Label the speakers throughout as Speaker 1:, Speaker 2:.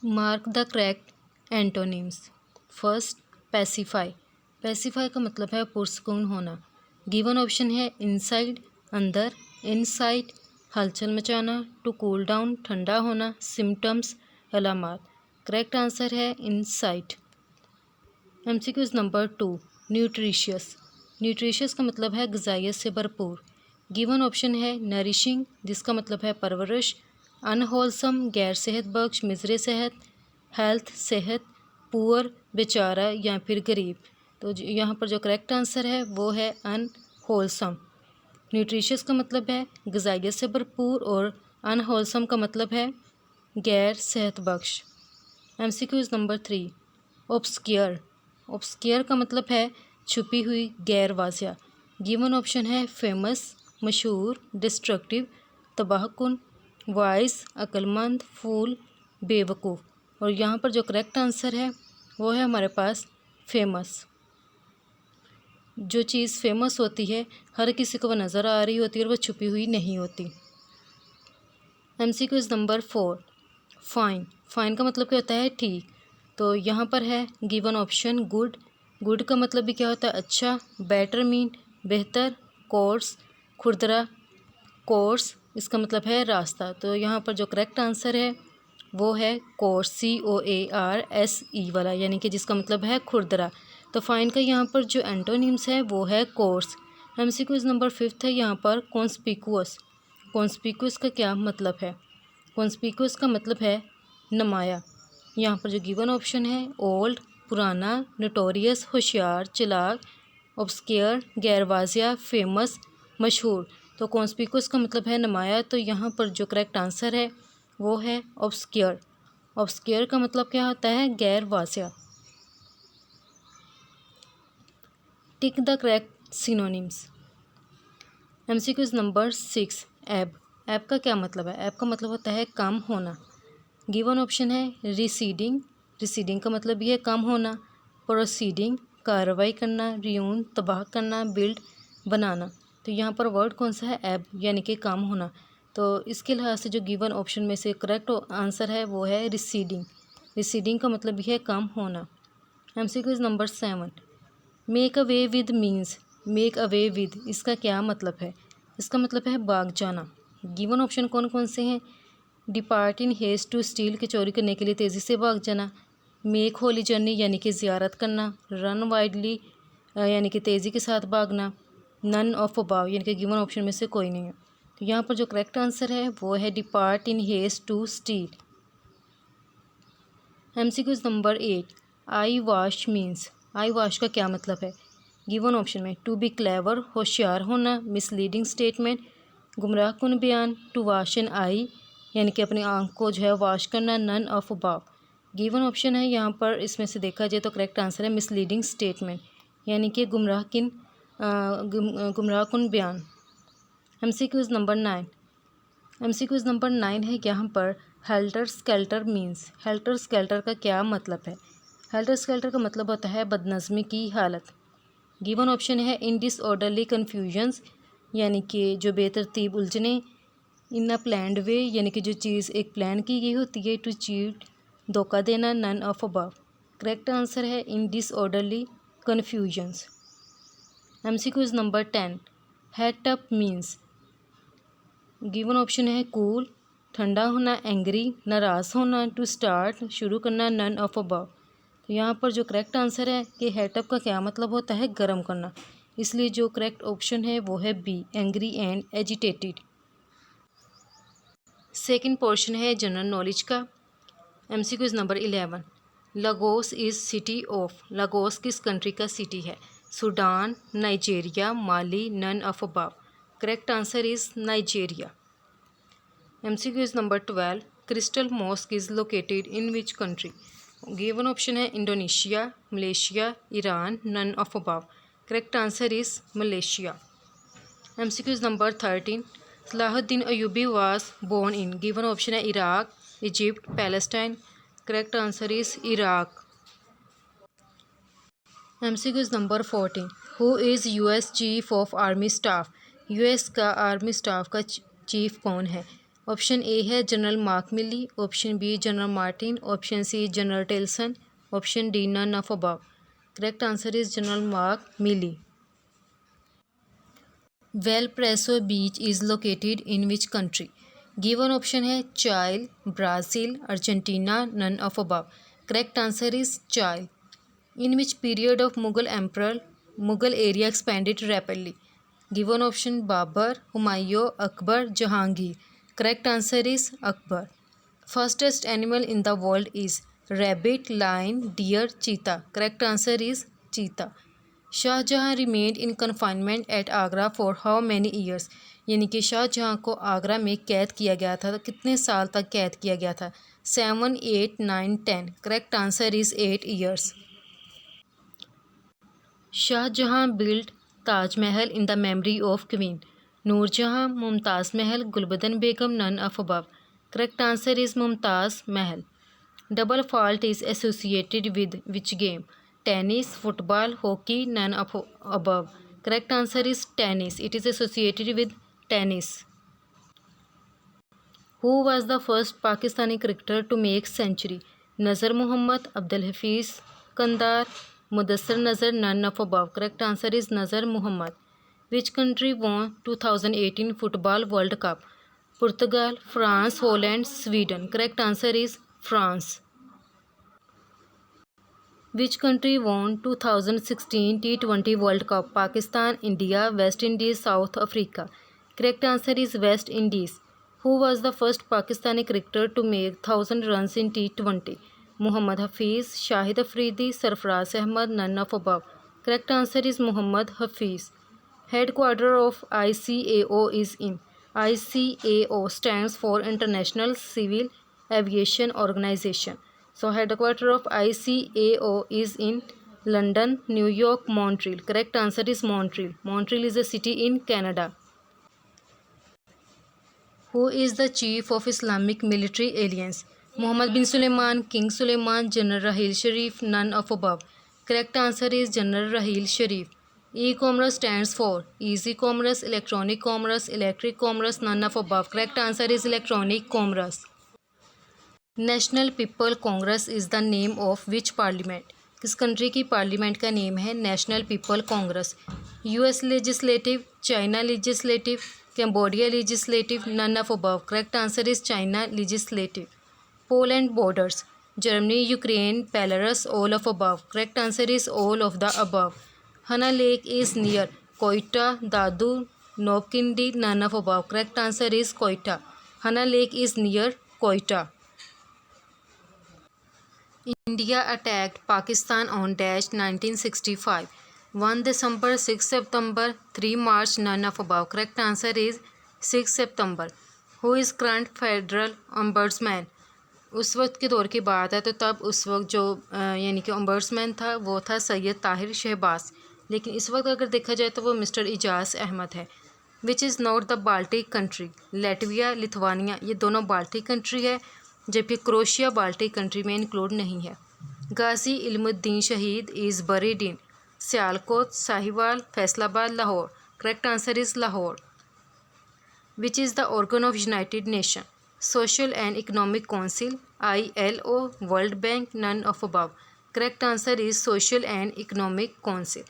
Speaker 1: Mark the correct antonyms. First, pacify. Pacify का मतलब है पुरस्कून होना। गिवन ऑप्शन है इनसाइड अंदर, इनसाइड हलचल मचाना, टू कूल डाउन ठंडा होना, सिम्टम्स अलामात। करेक्ट आंसर है inside. MCQs number 2, nutritious. Nutritious का मतलब है ग़िज़ाइयत से भरपूर। गिवन ऑप्शन है नरिशिंग जिसका मतलब है परवरिश, अनहोलसम गैर सेहत बख्श मिज़रे सेहत, हेल्थ सेहत, पुअर बेचारा या फिर गरीब। तो यहाँ पर जो करेक्ट आंसर है वो है अनहोलसम। न्यूट्रिशियस का मतलब है ग़िज़ाइयत से भरपूर और अनहोलसम का मतलब है गैर सेहत बख्श। MCQs number 3, obscure. ऑब्सक्योर का मतलब है छुपी हुई गैर वाज़िया। गिवन ऑप्शन है फेमस मशहूर, डिस्ट्रक्टिव तबाहकुन, वाइस अक्लमंद, फूल बेवकूफ़। और यहाँ पर जो करेक्ट आंसर है वो है हमारे पास फेमस। जो चीज़ फेमस होती है हर किसी को वो नज़र आ रही होती है और वो छुपी हुई नहीं होती। MCQs number 4, fine. फाइन का मतलब क्या होता है ठीक। तो यहाँ पर है गिवन ऑप्शन गुड। गुड का मतलब भी क्या होता है अच्छा, बेटर मीन बेहतर, कोर्स खुरदरा, कोर्स इसका मतलब है रास्ता। तो यहाँ पर जो करेक्ट आंसर है वो है कोर्स, COARSE वाला, यानी कि जिसका मतलब है खुरदरा। तो फाइन का यहाँ पर जो एंटोनिम्स है वो है कोर्स। एमसीक्यूज नंबर 5 है यहाँ पर कॉन्स्पिकुअस। कॉन्स्पिकुअस का क्या मतलब है? कॉन्स्पिकुअस का मतलब है नुमाया। यहाँ पर जो गिवन ऑप्शन है ओल्ड पुराना, नोटोरियस होशियार चालाक, ऑब्सक्योर गैरवाजिया, फेमस मशहूर। तो कॉन्स्पिकुअस का मतलब है नुमाया। तो यहाँ पर जो करेक्ट आंसर है वो है ऑब्सक्योर। ऑब्सक्योर का मतलब क्या होता है गैर वाजिया। Tick the correct synonyms. MCQs number 6, ebb. एब का क्या मतलब है? एब का मतलब होता है कम होना। गिवन ऑप्शन है रिसीडिंग। रिसीडिंग का मतलब भी है कम होना, प्रोसीडिंग कार्रवाई करना, रियून तबाह करना, बिल्ड बनाना। तो यहाँ पर वर्ड कौन सा है? एब, यानी कि कम होना। तो इसके लिहाज से जो गिवन ऑप्शन में से करेक्ट आंसर है वो है रिसीडिंग। रिसीडिंग का मतलब भी है कम होना। MCQs number 7, make away with means. Make away with इसका क्या मतलब है? इसका मतलब है भाग जाना। गिवन ऑप्शन कौन कौन से हैं? Depart in haste to steal के चोरी करने के लिए तेज़ी से भाग जाना, मेक होली जर्नी यानी कि ज़ियारत करना, रन वाइडली यानी कि तेज़ी के साथ भागना, नन ऑफ अबाव यानी कि गिवन ऑप्शन में से कोई नहीं है। तो यहाँ पर जो करेक्ट आंसर है वो है depart in haste to steal. MCQs number 8, eyewash means. Eyewash का क्या मतलब है? गिवन ऑप्शन में टू बी क्लेवर होशियार होना, मिसलीडिंग स्टेटमेंट गुमराह कुन बयान, टू वाश एन आई यानी कि अपनी आँख को जो है वाश करना, none of above. Given option है यहाँ पर इसमें से देखा जाए तो करेक्ट आंसर है मिसलीडिंग स्टेटमेंट यानी कि गुमराह कुन बयान। MCQs number 9। एमसीक्यूज नंबर 9 है यहाँ पर helter skeletal means. Helter skeletal का क्या मतलब है? हेल्टर स्केल्टर का मतलब होता है बदनज़मी की हालत। गिवन ऑप्शन है इन डिसऑर्डरली कन्फ्यूजन्स यानी कि जो बेतरतीब उलझने, इन अ प्लान्ड वे यानी कि जो चीज़ एक प्लान की गई होती है, टू चीट धोखा देना, none of above. Correct answer है in disorderly confusions. MCQs number 10, het up means. Given option है कूल ठंडा होना, एंग्री नाराज़ होना, टू स्टार्ट शुरू करना, नन ऑफ अबव। तो यहाँ पर जो करेक्ट आंसर है कि हेटअप का क्या मतलब होता है गर्म करना, इसलिए जो करेक्ट ऑप्शन है वो है B, angry and agitated. Second portion है जनरल नॉलेज का। MCQs number 11, Lagos is city of. Lagos किस कंट्री का सिटी है? Sudan, Nigeria, Mali, none of above. Correct answer is Nigeria. MCQs number 12, crystal mosque is located in which country? Given option है Indonesia, Malaysia, Iran, none of above. Correct answer is Malaysia. MCQs number 13, Salahuddin Ayubi was born in. Given option है Iraq, Egypt, Palestine. Correct answer is Iraq. MCQs number 14, who is US chief of army staff. US का army staff का chief कौन है? Option A है General Mark Milley, option B General Martin, option C General Telson, option D none of above. Correct answer is General Mark Milley. Valparaiso beach is located in which country. Given option है Chile, Brazil, Argentina, none of above. Correct answer is चाइल। In which period of Mughal emperor Mughal area expanded rapidly. Given option Babur, Humayun, Akbar, Jahangir. Correct answer is Akbar. Fastest animal in the world is rabbit, lion, deer, cheetah. Correct answer is cheetah. Shahjahan remained in confinement at Agra for how many years. यानी कि शाहजहां को आगरा में कैद किया गया था, तो कितने साल तक कैद किया गया था? 7, 8, 9, 10। Correct answer is 8 years. Shahjahan built Taj Mahal in the memory of queen. Noorjahan, Mumtaz Mahal, Gulbadan Begum, none of above. Correct answer is Mumtaz Mahal. Double fault is associated with which game? Tennis, football, hockey, none of above. Correct answer is tennis. It is associated with tennis. Who was the first Pakistani cricketer to make century? Nazar Mohammad, Abdul Hafeez Kardar, Mudassar Nazar, none of above. Correct answer is Nazar Mohammad. Which country won 2018 football world cup? Portugal, France, Holland, Sweden. Correct answer is France. Which country won 2016 T20 world cup? Pakistan, India, West Indies, South Africa. Correct answer is West Indies. Who was the first Pakistani cricketer to make 1000 runs in T20? Mohammad Hafeez, Shahid Afridi, Sarfaraz Ahmed, none of above. Correct answer is Mohammad Hafeez. Headquarter of ICAO is in. ICAO stands for International Civil Aviation Organization. So headquarter of ICAO is in London, New York, Montreal. Correct answer is Montreal. Montreal is a city in Canada. Who is the chief of Islamic military alliance? Mohammed bin Suleiman, King Suleiman, General Rahil Sharif, none of above. Correct answer is General Rahil Sharif. E-commerce stands for easy commerce, electronic commerce, electric commerce, none of above. Correct answer is electronic commerce. National People Congress is the name of which parliament? किस country की parliament का name है national people congress? US legislative, China legislative, Cambodia legislative, none of above. Correct answer is China legislative. Poland borders, Germany, Ukraine, Belarus, all of above. Correct answer is all of the above. Hanna lake is near Quetta, Dadu, Nokkundi, none of above. Correct answer is Quetta. Hanna lake is near Quetta. India attacked Pakistan on dash 1965. 1 December, 6 September, 3 March, none of above. Correct answer is 6 September. Who is current federal ombudsman? उस वक्त के दौर की बात है तो तब उस वक्त जो यानी कि ombudsman था वो था सैयद ताहिर शहबाज, लेकिन इस वक्त अगर देखा जाए तो वो मिस्टर इजाज़ अहमद है. Which is not the Baltic country? Latvia, Lithuania, ये दोनों बाल्टिक कंट्री है, जबकि क्रोशिया बाल्टिक कंट्री में इंक्लूड नहीं है. Ghazi Ilmuddin Shaheed is buried in Sialkot, Sahiwal, Faisalabad, Lahore. Correct answer is Lahore. Which is the organ of United Nation? Social and economic council, ILO, world bank, none of above. Correct answer is social and economic council.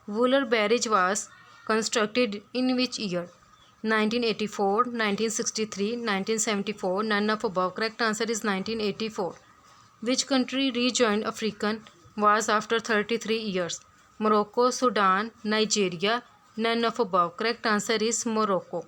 Speaker 1: Wular barrage was constructed in which year? 1984, 1963, 1974, none of above. Correct answer is 1984. Which country rejoined African was after 33 years? Morocco, Sudan, Nigeria, none of above. Correct answer is Morocco.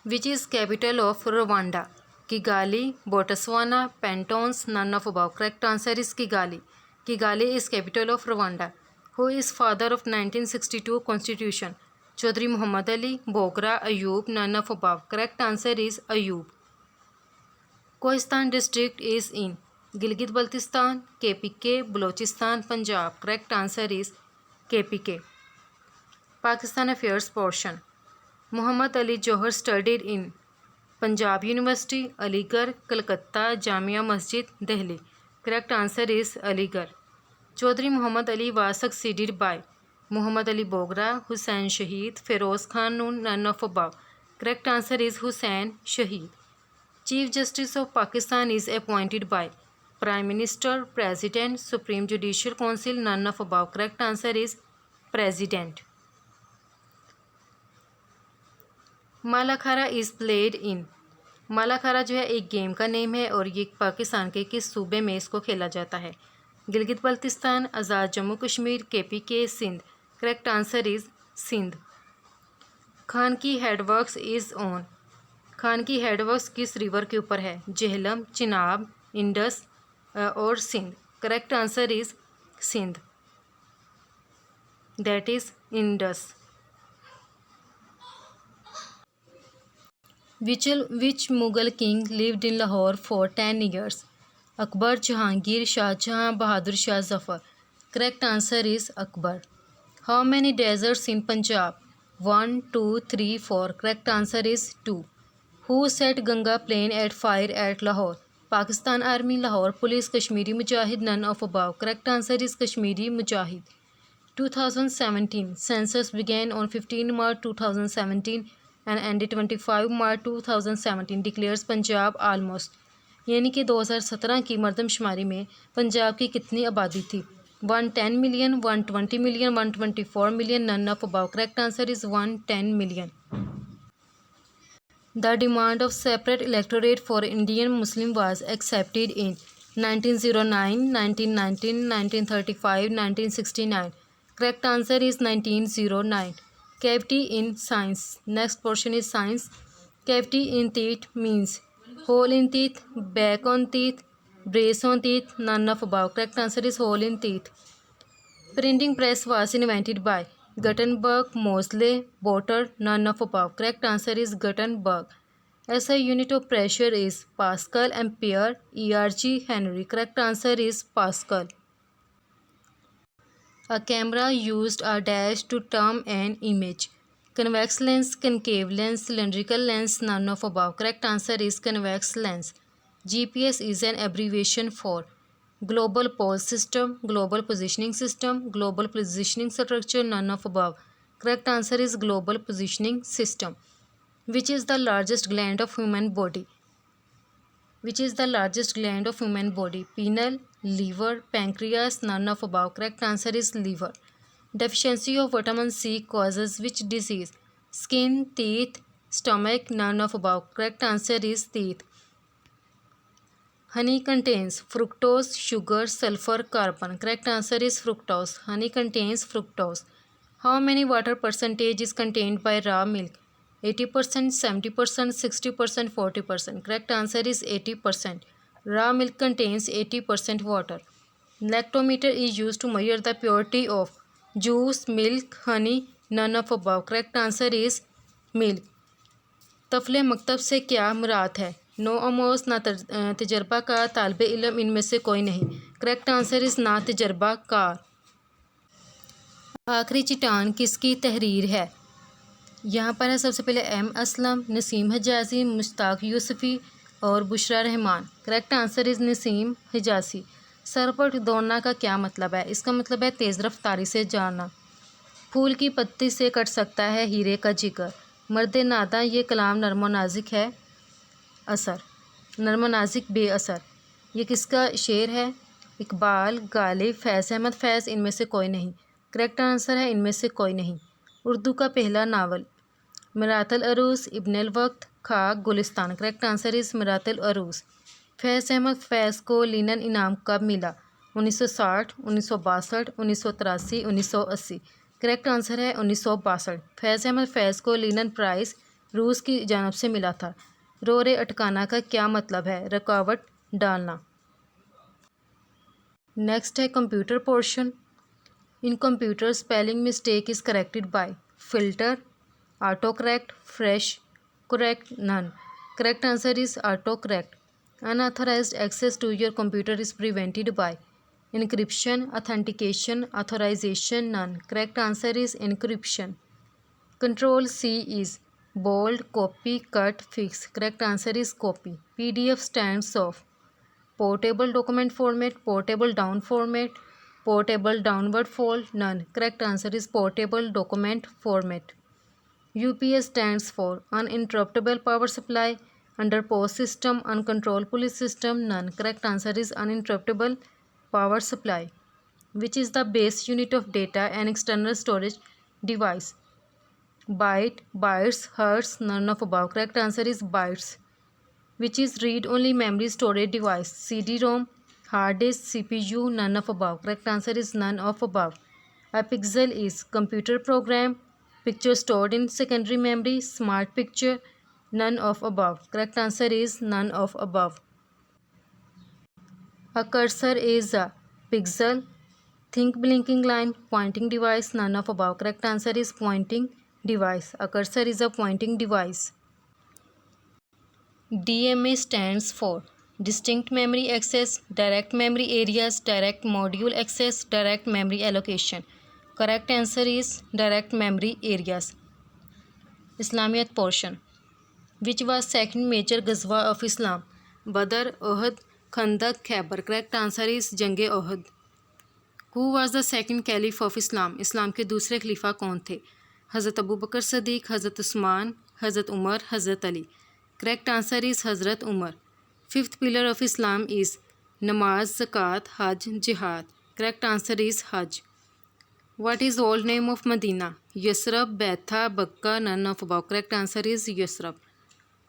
Speaker 1: Which is capital of Rwanda? Kigali, Botswana, Pantons, none of above. Correct answer is Kigali. Kigali is capital of Rwanda. Who is father of 1962 Constitution? Chaudhry Muhammad Ali, Bogra, Ayub, none of above. Correct answer is Ayub. Kohistan district is in Gilgit Baltistan, KPK, Balochistan, Punjab. Correct answer is KPK. Pakistan Affairs portion. Muhammad Ali Johar studied in Punjab University, Aligarh, Calcutta, Jamia Masjid, Delhi. Correct answer is Aligarh. Chaudhry Muhammad Ali was succeeded by Muhammad Ali Bogra, Hussain Shaheed, Feroz Khan Noon, none of above. Correct answer is Hussain Shaheed. Chief Justice of Pakistan is appointed by Prime Minister, President, Supreme Judicial Council, none of above. Correct answer is President. Malakhra is played in. Malakhra जो है एक game का name है और ये पाकिस्तान के किस सूबे में इसको खेला जाता है? Gilgit Baltistan, Azad Jammu Kashmir, KPK, Sindh. Correct answer is Sindh. Khanki headworks is on. Khan की हेडवर्क्स किस रिवर के ऊपर है? झेलम, चिनाब, इंडस और Sindh. Correct answer is Sindh, that is Indus. Which Mughal king lived in Lahore for 10 years? Akbar, Jahangir, Shah Jahan, Bahadur Shah Zafar. Correct answer is Akbar. How many deserts in Punjab? 1, 2, 3, 4. Correct answer is 2. Who set Ganga Plain at fire at Lahore? Pakistan Army, Lahore Police, Kashmiri Mujahid, none of above. Correct answer is Kashmiri Mujahid. 2017 census began on 15 March 2017 and ended 25 March 2017 declares Punjab almost, यानी कि 2017 की मरदमशुमारी में पंजाब की कितनी आबादी थी? 110 million, 120 million, 124 million, none of above. Correct answer is 110 million. The demand of separate electorate for Indian Muslim was accepted in 1909, 1919, 1935, 1969. Correct answer is 1909. Cavity in science. Next portion is science. Cavity in teeth means hole in teeth, back on teeth, brace on teeth, none of above. Correct answer is hole in teeth. Printing press was invented by Gutenberg, Moseley, Botter, none of above. Correct answer is Gutenberg. SI unit of pressure is Pascal, Ampere, ERG, Henry. Correct answer is Pascal. A camera used a dash to term an image. Convex lens, concave lens, cylindrical lens, none of above. Correct answer is convex lens. GPS is an abbreviation for Global Pole System, Global Positioning System, Global Positioning Structure, none of above. Correct answer is Global Positioning System. Which is the largest gland of human body? Which is the largest gland of human body? Pineal, liver, pancreas, none of above. Correct answer is liver. Deficiency of vitamin C causes which disease? Skin, teeth, stomach, none of above. Correct answer is teeth. Honey contains fructose, sugar, sulfur, carbon. Correct answer is fructose. Honey contains fructose. How many water percentage is contained by raw milk? 80%, 70%, 60%, 40%. Correct answer is 80%. Raw milk contains 80% water. Lactometer is used to measure the purity of juice, milk, honey, none of above. Correct answer is milk. तफले मकतब से क्या मुराद है? No Amos, ना तजर्बा का, तालिब इल्म, इनमें से कोई नहीं। करेक्ट आंसर इज़ ना तजर्बा कार। आखिरी चट्टान किसकी तहरीर है? यहाँ पर है सबसे पहले M असलम, नसीम हिजाज़ी, मुश्ताक यूसुफ़ी और Bushra Rehman. Correct answer is Naseem Hijazi. सर पर दौड़ना का क्या मतलब है? इसका मतलब है तेज़ रफ्तारी से जाना। फूल की पत्ती से कट सकता है हीरे का जिगर। मर्द नादा, ये कलाम नर्म नाजिक है असर, नर्म नाजिक बेअसर। ये किसका शेर है? इकबाल, गालिब, फैज़ अहमद फैज़, इनमें से कोई नहीं। करेक्ट आंसर है इनमें से कोई नहीं। उर्दू का पहला novel? मिरातल अरूस, Ibn Waqt, Khak, Gulistan. Correct answer is Miratul Aroos. Faiz Ahmed Faiz को लिनन इनाम कब मिला? 1960, 1962, 1983, 1980। करेक्ट आंसर है 1962। फैज़ अहमद फैज़ को लिनन प्राइज़ रूस की जानब से मिला था। रोरे अटकाना का क्या मतलब है? रुकावट डालना। नेक्स्ट है computer portion. In computer spelling mistake is corrected by filter, auto correct, fresh correct, none. Correct answer is auto correct. Unauthorized access to your computer is prevented by encryption, authentication, authorization, none. Correct answer is encryption. Control C is bold, copy, cut, fix. Correct answer is copy. PDF stands of portable document format, portable down format, Portable downward fold, none. Correct answer is portable document format. UPS stands for uninterruptible power supply. Under post system, uncontrolled pulley system, none. Correct answer is uninterruptible power supply. Which is the base unit of data and external storage device? Byte, bytes, hertz, none of above. Correct answer is bytes. Which is read-only memory storage device? CD-ROM, hard disk, CPU, none of above. Correct answer is none of above. A pixel is computer program, picture stored in secondary memory, smart picture, none of above. Correct answer is none of above. A cursor is a pixel, think blinking line, pointing device, none of above. Correct answer is pointing device. A cursor is a pointing device. DMA stands for distinct memory access, direct memory areas, direct module access, direct memory allocation. Correct answer is direct memory areas. Islamiyat portion. Which was second major ghazwa of Islam? Badr, Uhud, Khandak, Khyber. Correct answer is Jang-e Uhud. Who was the second caliph of Islam? इस्लाम के दूसरे खलीफा कौन थे? हज़रत अबू बकर सदीक, हज़रत उस्मान, हज़रत उमर, हज़रत Ali. Correct answer is Hazrat Umar. Fifth pillar of Islam is Namaz, Zakat, Hajj, Jihad. Correct answer is Hajj. What is old name of Medina? Yasrab, Baitha, Bakka, none of above. Correct answer is Yasrab.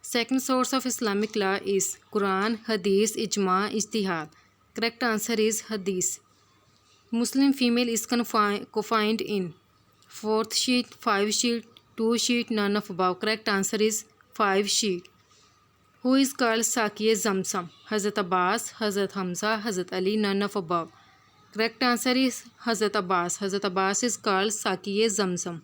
Speaker 1: Second source of Islamic law is Quran, Hadith, Ijma, Ijtihad. Correct answer is Hadith. Muslim female is confined in 4th sheet, 5 sheet, 2 sheet, none of above. Correct answer is 5 sheet. Who is called Saqiye Zamzam? Hazrat Abbas, Hazrat Hamza, Hazrat Ali, none of above. Correct answer is Hazrat Abbas. Hazrat Abbas is called Saqiye Zamzam.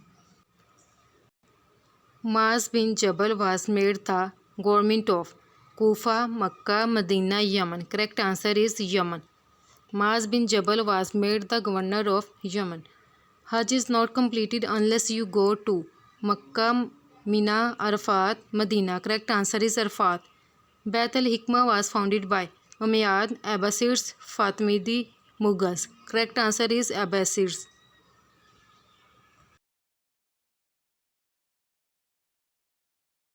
Speaker 1: Muaz bin Jabal was made the government of Kufa, Makkah, Medina, Yemen. Correct answer is Yemen. Muaz bin Jabal was made the governor of Yemen. Hajj is not completed unless you go to Makkah, Mina, Arafat, Medina. Correct answer is Arafat. Bait al-Hikmah was founded by Umayyad, Abbasids, Fatimidi, Mughals. Correct answer is Abbasids.